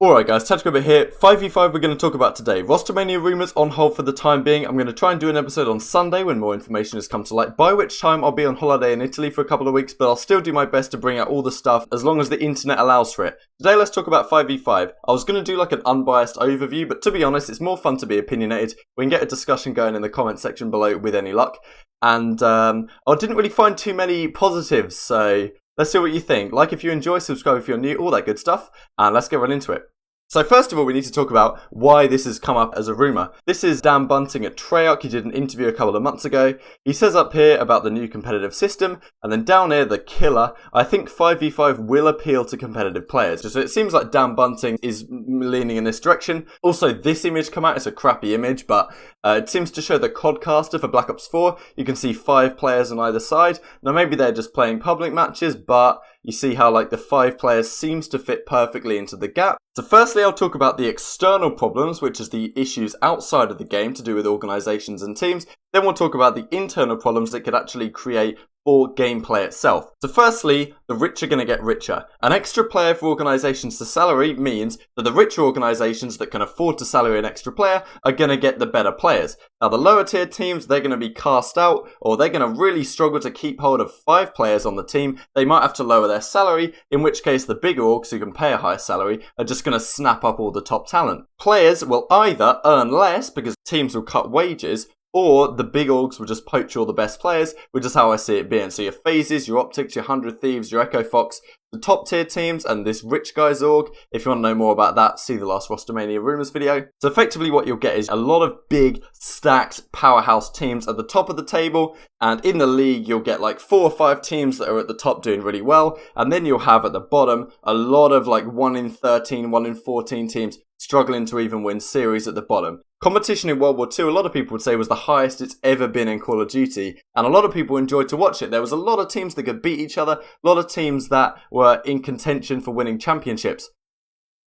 Alright guys, Tactical Bit here. 5v5 we're going to talk about today. Rostermania rumours on hold for the time being. I'm going to try and do an episode on Sunday when more information has come to light, by which time I'll be on holiday in Italy for a couple of weeks, but I'll still do my best to bring out all the stuff as long as the internet allows for it. Today let's talk about 5v5. I was going to do like an unbiased overview, but to be honest, it's more fun to be opinionated. We can get a discussion going in the comment section below with any luck. And I didn't really find too many positives, so let's see what you think. Like if you enjoy, subscribe if you're new, all that good stuff, and let's get right into it. So first of all, we need to talk about why this has come up as a rumour. This is Dan Bunting at Treyarch. He did an interview a couple of months ago. He says up here about the new competitive system, and then down here, the killer. I think 5v5 will appeal to competitive players. So it seems like Dan Bunting is leaning in this direction. Also, this image come out. It's a crappy image, but it seems to show the CoD caster for Black Ops 4. You can see 5 players on either side. Now maybe they're just playing public matches, but you see how like the 5 players seems to fit perfectly into the gap. So firstly, I'll talk about the external problems, which is the issues outside of the game to do with organisations and teams. Then we'll talk about the internal problems that could actually create for gameplay itself. So firstly, the rich are going to get richer. An extra player for organisations to salary means that the richer organisations that can afford to salary an extra player are going to get the better players. Now the lower tier teams, they're going to be cast out, or they're going to really struggle to keep hold of 5 players on the team. They might have to lower their salary, in which case the bigger orgs who can pay a higher salary are just going to snap up all the top talent. Players will either earn less because teams will cut wages, or the big orgs will just poach all the best players, which is how I see it being. So your Phases, your Optics, your 100 Thieves, your Echo Fox, the top tier teams, and this rich guy's org. If you want to know more about that, see the last Rostermania Rumours video. So effectively what you'll get is a lot of big, stacked, powerhouse teams at the top of the table, and in the league you'll get like 4 or 5 teams that are at the top doing really well, and then you'll have at the bottom a lot of like 1 in 13, 1 in 14 teams struggling to even win series at the bottom. Competition in World War II, a lot of people would say was the highest it's ever been in Call of Duty, and a lot of people enjoyed to watch it. There was a lot of teams that could beat each other, a lot of teams that were in contention for winning championships.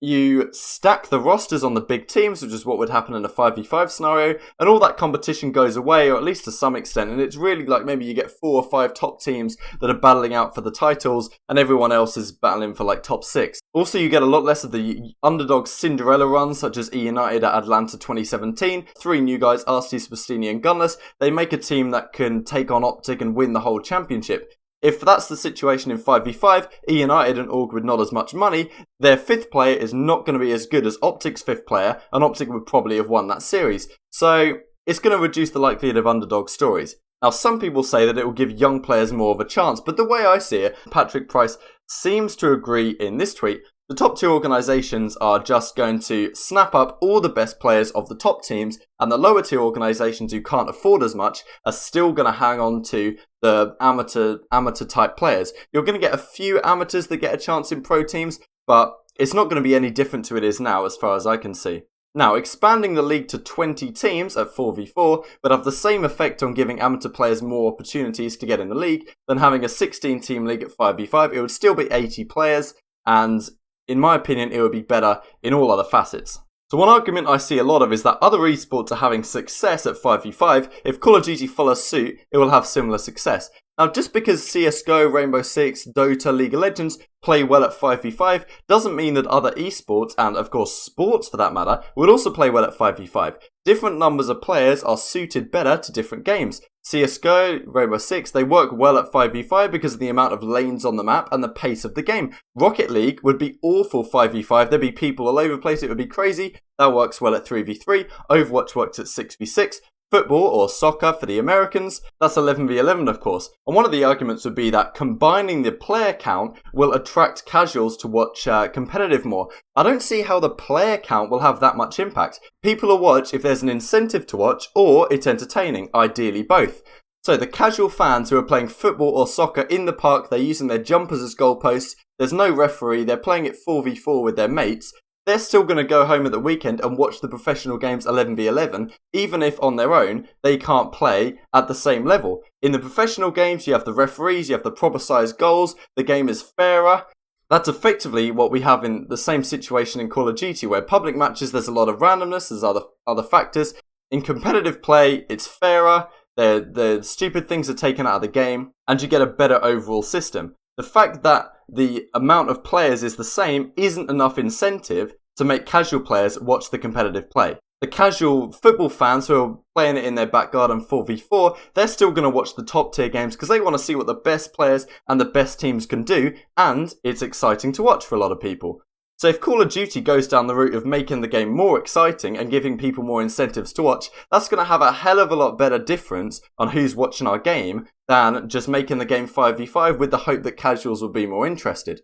You stack the rosters on the big teams, which is what would happen in a 5v5 scenario, and all that competition goes away, or at least to some extent, and it's really like maybe you get 4 or 5 top teams that are battling out for the titles, and everyone else is battling for like top 6. Also, you get a lot less of the underdog Cinderella runs, such as E United at Atlanta 2017. 3 new guys, RC, Spastini and Gunless. They make a team that can take on Optic and win the whole championship. If that's the situation in 5v5, E United and Org with not as much money, their 5th player is not going to be as good as Optic's 5th player, and Optic would probably have won that series. So it's going to reduce the likelihood of underdog stories. Now some people say that it will give young players more of a chance, but the way I see it, Patrick Price seems to agree in this tweet. The top 2 organisations are just going to snap up all the best players of the top teams, and the lower tier organisations who can't afford as much are still going to hang on to the amateur type players. You're going to get a few amateurs that get a chance in pro teams, but it's not going to be any different to it is now as far as I can see. Now, expanding the league to 20 teams at 4v4 would have the same effect on giving amateur players more opportunities to get in the league than having a 16-team league at 5v5. It would still be 80 players, and in my opinion, it would be better in all other facets. So one argument I see a lot of is that other esports are having success at 5v5. If Call of Duty follows suit, it will have similar success. Now, just because CSGO, Rainbow Six, Dota, League of Legends play well at 5v5 doesn't mean that other esports, and of course sports for that matter, would also play well at 5v5. Different numbers of players are suited better to different games. CSGO, Rainbow Six, they work well at 5v5 because of the amount of lanes on the map and the pace of the game. Rocket League would be awful 5v5, there'd be people all over the place, it would be crazy. That works well at 3v3, Overwatch works at 6v6. Football, or soccer for the Americans, that's 11v11 of course. And one of the arguments would be that combining the player count will attract casuals to watch competitive more. I don't see how the player count will have that much impact. People will watch if there's an incentive to watch, or it's entertaining, ideally both. So the casual fans who are playing football or soccer in the park, they're using their jumpers as goalposts, there's no referee, they're playing it 4v4 with their mates, they're still going to go home at the weekend and watch the professional games 11v11, even if on their own they can't play at the same level. In the professional games, you have the referees, you have the proper sized goals, the game is fairer. That's effectively what we have in the same situation in Call of Duty, where public matches there's a lot of randomness, there's other factors. In competitive play, it's fairer, the stupid things are taken out of the game, and you get a better overall system. The fact that the amount of players is the same isn't enough incentive to make casual players watch the competitive play. The casual football fans who are playing it in their back garden 4v4, they're still going to watch the top tier games because they want to see what the best players and the best teams can do, and it's exciting to watch for a lot of people. So if Call of Duty goes down the route of making the game more exciting and giving people more incentives to watch, that's going to have a hell of a lot better difference on who's watching our game than just making the game 5v5 with the hope that casuals will be more interested.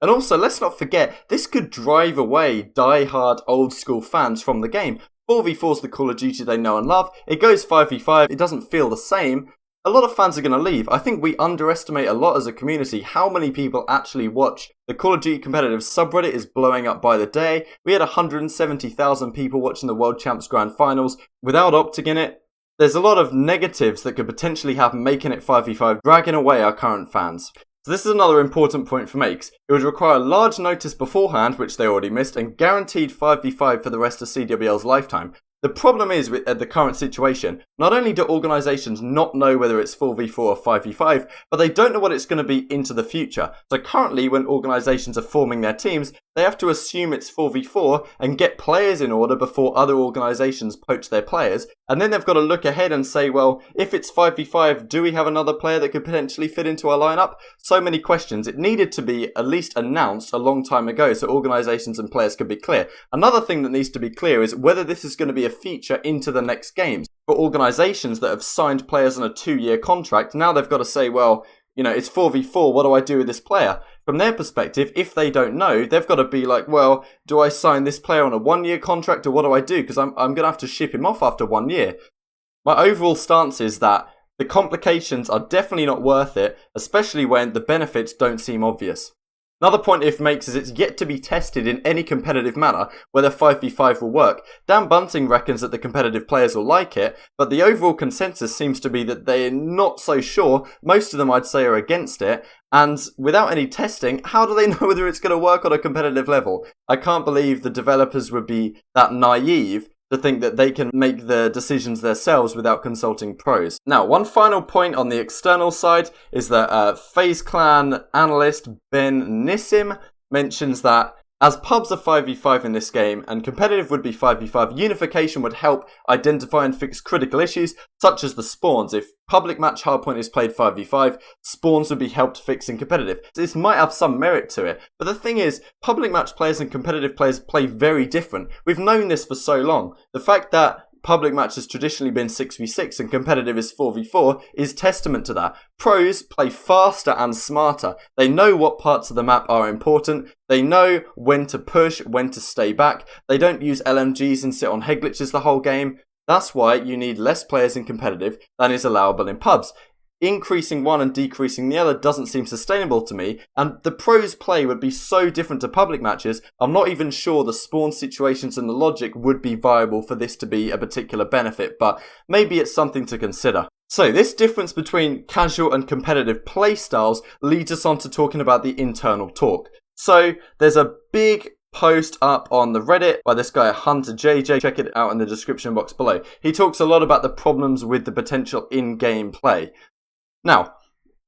And also, let's not forget, this could drive away die-hard old-school fans from the game. 4v4 is the Call of Duty they know and love. It goes 5v5, it doesn't feel the same. A lot of fans are going to leave. I think we underestimate a lot as a community how many people actually watch. The Call of Duty competitive subreddit is blowing up by the day. We had 170,000 people watching the World Champs Grand Finals without opting in it. There's a lot of negatives that could potentially happen making it 5v5, dragging away our current fans. So this is another important point for makes. It would require large notice beforehand, which they already missed, and guaranteed 5v5 for the rest of CWL's lifetime. The problem is, with the current situation, not only do organisations not know whether it's 4v4 or 5v5, but they don't know what it's going to be into the future. So currently, when organisations are forming their teams, they have to assume it's 4v4 and get players in order before other organisations poach their players. And then they've got to look ahead and say, well, if it's 5v5, do we have another player that could potentially fit into our lineup? So many questions. It needed to be at least announced a long time ago so organisations and players could be clear. Another thing that needs to be clear is whether this is going to be a feature into the next games. For organisations that have signed players on a 2-year contract, now they've got to say, well, you know, it's 4v4, what do I do with this player? From their perspective, if they don't know, they've got to be like, well, do I sign this player on a 1-year contract or what do I do? Because I'm going to have to ship him off after 1 year. My overall stance is that the complications are definitely not worth it, especially when the benefits don't seem obvious. Another point if makes is it's yet to be tested in any competitive manner whether 5v5 will work. Dan Bunting reckons that the competitive players will like it, but the overall consensus seems to be that they're not so sure. Most of them, I'd say, are against it. And without any testing, how do they know whether it's going to work on a competitive level? I can't believe the developers would be that naive to think that they can make the decisions themselves without consulting pros. Now, one final point on the external side is that FaZe Clan analyst Ben Nissim mentions that as pubs are 5v5 in this game and competitive would be 5v5, unification would help identify and fix critical issues such as the spawns. If public match hardpoint is played 5v5, spawns would be helped fix in competitive. This might have some merit to it, but the thing is, public match players and competitive players play very different. We've known this for so long. The fact that public match has traditionally been 6v6 and competitive is 4v4 is testament to that. Pros play faster and smarter. They know what parts of the map are important. They know when to push, when to stay back. They don't use LMGs and sit on head glitches the whole game. That's why you need less players in competitive than is allowable in pubs. Increasing one and decreasing the other doesn't seem sustainable to me, and the pros play would be so different to public matches, I'm not even sure the spawn situations and the logic would be viable for this to be a particular benefit, but maybe it's something to consider. So this difference between casual and competitive play styles leads us on to talking about the internal talk. So there's a big post up on the Reddit by this guy Hunter JJ, check it out in the description box below. He talks a lot about the problems with the potential in-game play. Now,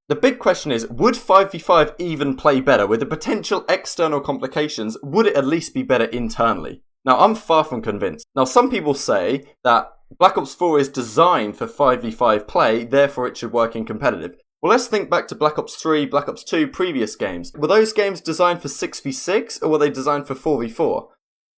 the big question is, would 5v5 even play better? With the potential external complications, would it at least be better internally? Now, I'm far from convinced. Now, some people say that Black Ops 4 is designed for 5v5 play, therefore it should work in competitive. Well, let's think back to Black Ops 3, Black Ops 2, previous games. Were those games designed for 6v6 or were they designed for 4v4?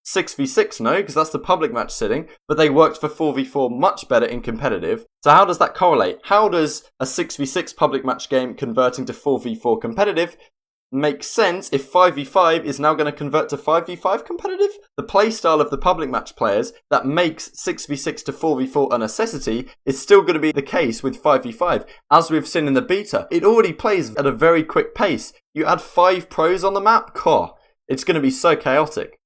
6v6, no, because that's the public match setting, but they worked for 4v4 much better in competitive. So how does that correlate? How does a 6v6 public match game converting to 4v4 competitive make sense if 5v5 is now going to convert to 5v5 competitive? The playstyle of the public match players that makes 6v6 to 4v4 a necessity is still going to be the case with 5v5. As we've seen in the beta, it already plays at a very quick pace. You add 5 pros on the map, it's going to be so chaotic.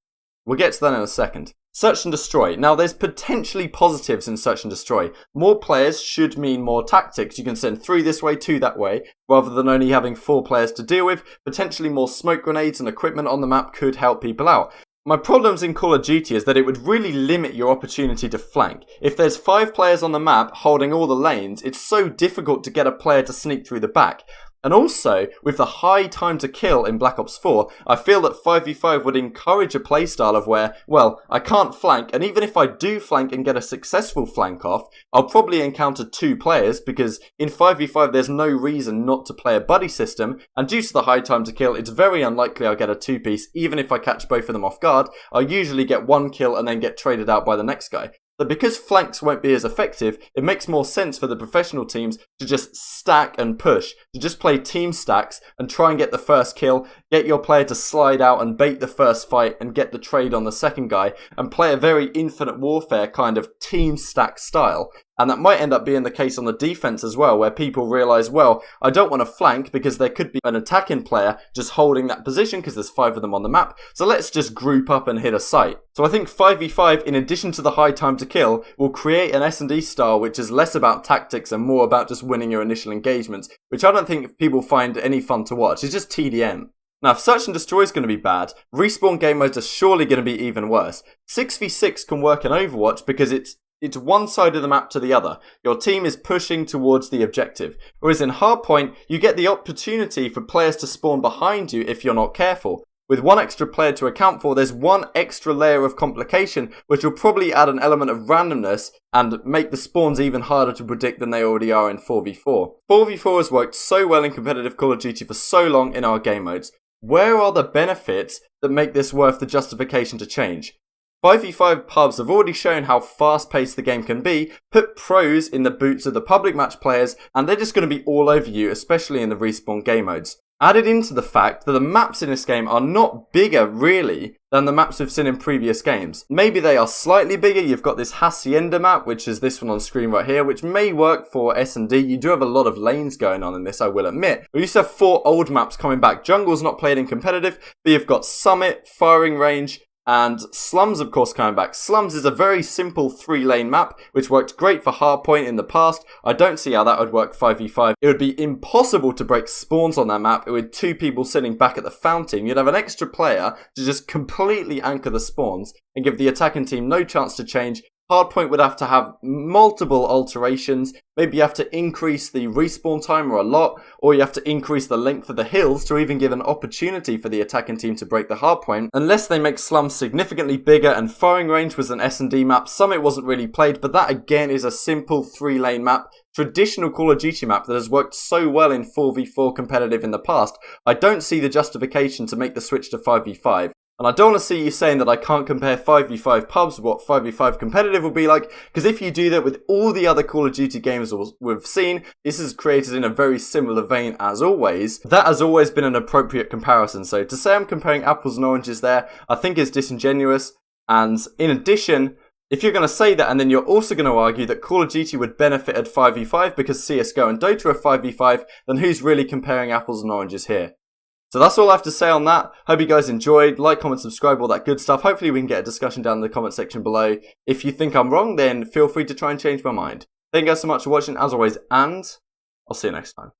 We'll get to that in a second. Search and destroy. Now, there's potentially positives in search and destroy. More players should mean more tactics. You can send 3 this way, 2 that way, rather than only having 4 players to deal with. Potentially more smoke grenades and equipment on the map could help people out. My problems in Call of Duty is that it would really limit your opportunity to flank. If there's 5 players on the map holding all the lanes, it's so difficult to get a player to sneak through the back. And also, with the high time to kill in Black Ops 4, I feel that 5v5 would encourage a playstyle of where, well, I can't flank, and even if I do flank and get a successful flank off, I'll probably encounter 2 players, because in 5v5 there's no reason not to play a buddy system, and due to the high time to kill, it's very unlikely I'll get a 2-piece. Even if I catch both of them off guard, I'll usually get 1 kill and then get traded out by the next guy. But because flanks won't be as effective, it makes more sense for the professional teams to just stack and push, to just play team stacks and try and get the first kill, get your player to slide out and bait the first fight and get the trade on the second guy, and play a very Infinite Warfare kind of team stack style. And that might end up being the case on the defense as well, where people realize, well, I don't want to flank because there could be an attacking player just holding that position because there's 5 of them on the map, so let's just group up and hit a site. So I think 5v5, in addition to the high time to kill, will create an S&D style which is less about tactics and more about just winning your initial engagements, which I don't think people find any fun to watch. It's just TDM. Now, if Search and Destroy is going to be bad, respawn game modes are surely going to be even worse. 6v6 can work in Overwatch because it's one side of the map to the other. Your team is pushing towards the objective. Whereas in Hardpoint, you get the opportunity for players to spawn behind you if you're not careful. With 1 extra player to account for, there's 1 extra layer of complication, which will probably add an element of randomness and make the spawns even harder to predict than they already are in 4v4. 4v4 has worked so well in competitive Call of Duty for so long in our game modes. Where are the benefits that make this worth the justification to change? 5v5 pubs have already shown how fast-paced the game can be, put pros in the boots of the public match players, and they're just going to be all over you, especially in the respawn game modes. Added into the fact that the maps in this game are not bigger, really, than the maps we've seen in previous games. Maybe they are slightly bigger. You've got this Hacienda map, which is this one on screen right here, which may work for S&D. You do have a lot of lanes going on in this, I will admit. We used to have 4 old maps coming back. Jungle's not played in competitive, but you've got Summit, Firing Range, and Slums, of course, coming back. Slums is a very simple 3-lane map, which worked great for Hardpoint in the past. I don't see how that would work 5v5. It would be impossible to break spawns on that map with 2 people sitting back at the fountain. You'd have an extra player to just completely anchor the spawns and give the attacking team no chance to change. Hardpoint would have to have multiple alterations. Maybe you have to increase the respawn timer a lot, or you have to increase the length of the hills to even give an opportunity for the attacking team to break the hardpoint. Unless they make Slums significantly bigger, and Firing Range was an S&D map. Summit wasn't really played, but that again is a simple 3-lane map. Traditional Call of Duty map that has worked so well in 4v4 competitive in the past. I don't see the justification to make the switch to 5v5. And I don't want to see you saying that I can't compare 5v5 pubs with what 5v5 competitive will be like, because if you do that with all the other Call of Duty games we've seen, this is created in a very similar vein as always. That has always been an appropriate comparison, so to say I'm comparing apples and oranges there, I think is disingenuous. And in addition, if you're going to say that and then you're also going to argue that Call of Duty would benefit at 5v5 because CSGO and Dota are 5v5, then who's really comparing apples and oranges here? So that's all I have to say on that. Hope you guys enjoyed. Like, comment, subscribe, all that good stuff. Hopefully we can get a discussion down in the comment section below. If you think I'm wrong, then feel free to try and change my mind. Thank you guys so much for watching, as always, and I'll see you next time.